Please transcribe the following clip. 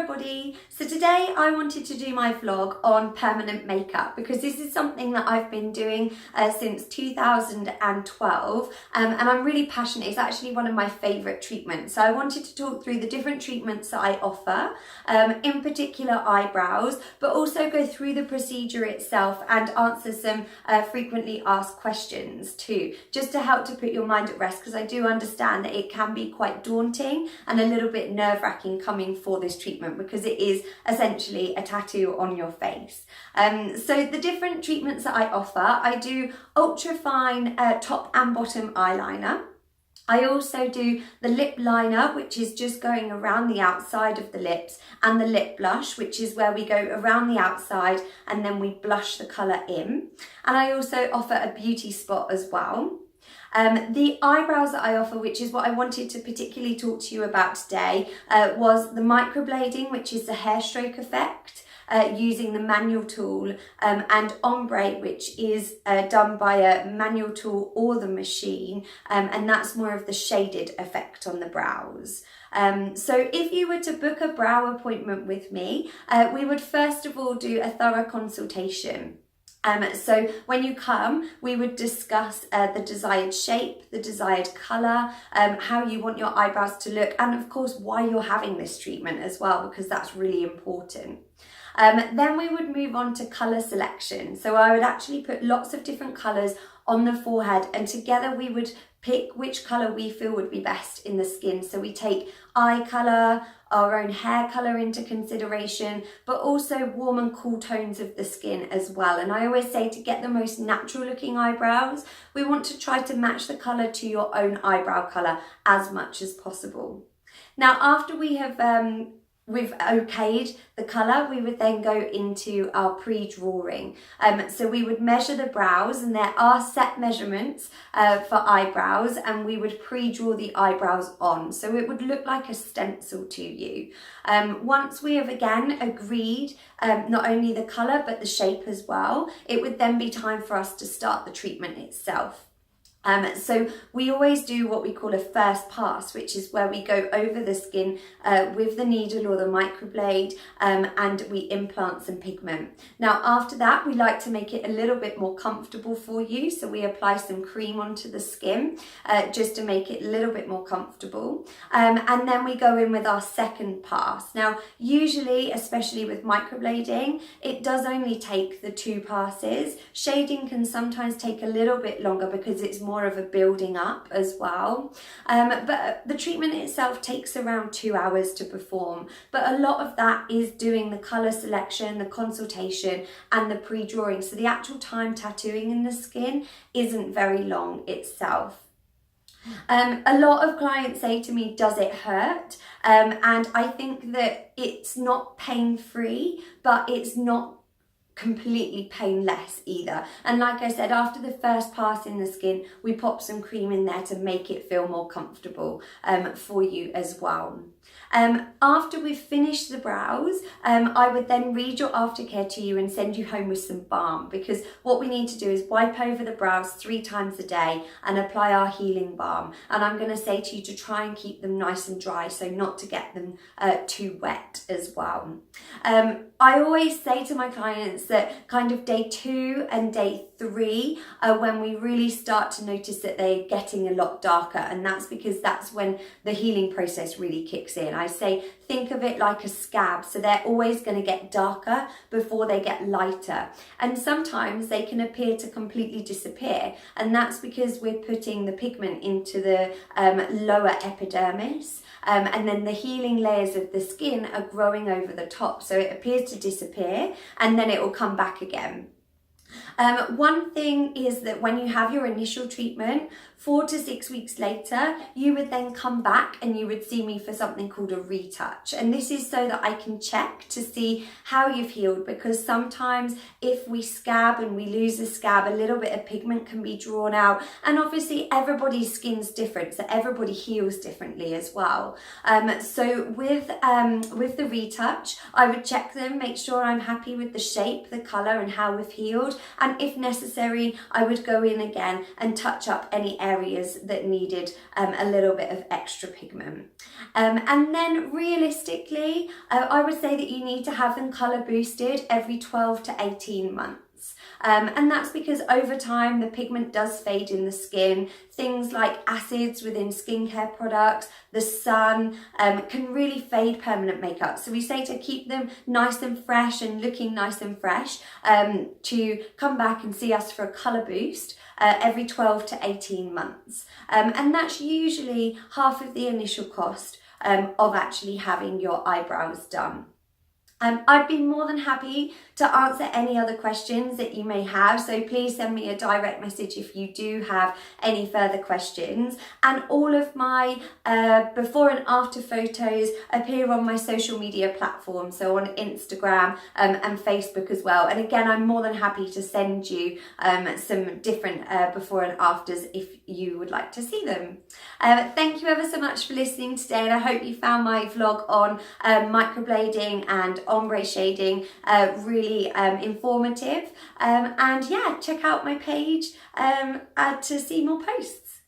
everybody. So today I wanted to do my vlog on permanent makeup because this is something that I've been doing since 2012 and I'm really passionate. It's actually one of my favourite treatments. So I wanted to talk through the different treatments that I offer, in particular eyebrows, but also go through the procedure itself and answer some frequently asked questions too, just to help to put your mind at rest, because I do understand that it can be quite daunting and a little bit nerve-wracking coming for this treatment because it is essentially a tattoo on your face. So the different treatments that I offer, I do ultra fine top and bottom eyeliner. I also do the lip liner, which is just going around the outside of the lips, and the lip blush, which is where we go around the outside and then we blush the colour in. And I also offer a beauty spot as well. The eyebrows that I offer, which is what I wanted to particularly talk to you about today, was the microblading, which is the hair stroke effect, using the manual tool, and ombre, which is done by a manual tool or the machine, and that's more of the shaded effect on the brows. So if you were to book a brow appointment with me, we would first of all do a thorough consultation. So when you come, we would discuss the desired shape, the desired colour, how you want your eyebrows to look, and of course why you're having this treatment as well, because that's really important. Then we would move on to colour selection. So I would actually put lots of different colours on the forehead, and together we would pick which colour we feel would be best in the skin. So we take eye colour, our own hair colour into consideration, but also warm and cool tones of the skin as well. And I always say, to get the most natural looking eyebrows, we want to try to match the colour to your own eyebrow colour as much as possible. Now, after we have we've okayed the colour, we would then go into our pre-drawing. So we would measure the brows, and there are set measurements for eyebrows, and we would pre-draw the eyebrows on. So it would look like a stencil to you. Once we have again agreed not only the colour but the shape as well, it would then be time for us to start the treatment itself. So we always do what we call a first pass, which is where we go over the skin with the needle or the microblade, and we implant some pigment. Now after that, we like to make it a little bit more comfortable for you, so we apply some cream onto the skin just to make it a little bit more comfortable, and then we go in with our second pass. Now usually, especially with microblading, it does only take the 2 passes. Shading can sometimes take a little bit longer because it's more of a building up as well, but the treatment itself takes around 2 hours to perform, but a lot of that is doing the colour selection, the consultation and the pre-drawing, so the actual time tattooing in the skin isn't very long itself. A lot of clients say to me, does it hurt? And I think that it's not pain-free, but it's not completely painless either. And like I said, after the first pass in the skin, we pop some cream in there to make it feel more comfortable for you as well. After we've finished the brows, I would then read your aftercare to you and send you home with some balm, because what we need to do is wipe over the brows 3 times a day and apply our healing balm. And I'm going to say to you to try and keep them nice and dry, so not to get them too wet as well. I always say to my clients that kind of day 2 and day 3 are when we really start to notice that they're getting a lot darker, and that's because that's when the healing process really kicks in. I say think of it like a scab, so they're always going to get darker before they get lighter, and sometimes they can appear to completely disappear, and that's because we're putting the pigment into the lower epidermis, and then the healing layers of the skin are growing over the top, so it appears to disappear and then it will come back again. One thing is that when you have your initial treatment, 4 to 6 weeks later, you would then come back and you would see me for something called a retouch. And this is so that I can check to see how you've healed, because sometimes if we scab and we lose the scab, a little bit of pigment can be drawn out. And obviously everybody's skin's different, so everybody heals differently as well. So with the retouch, I would check them, make sure I'm happy with the shape, the colour and how we've healed. And if necessary, I would go in again and touch up any areas areas that needed a little bit of extra pigment. And then realistically, I would say that you need to have them colour boosted every 12 to 18 months. And that's because over time the pigment does fade in the skin. Things like acids within skincare products, the sun, can really fade permanent makeup. So we say to keep them nice and fresh and looking nice and fresh, to come back and see us for a colour boost every 12 to 18 months. And that's usually half of the initial cost of actually having your eyebrows done. I'd be more than happy to answer any other questions that you may have, so please send me a direct message if you do have any further questions. And all of my before and after photos appear on my social media platforms, so on Instagram and Facebook as well. And again, I'm more than happy to send you some different before and afters if you would like to see them. Thank you ever so much for listening today, and I hope you found my vlog on microblading and ombre shading really informative, and yeah, check out my page to see more posts.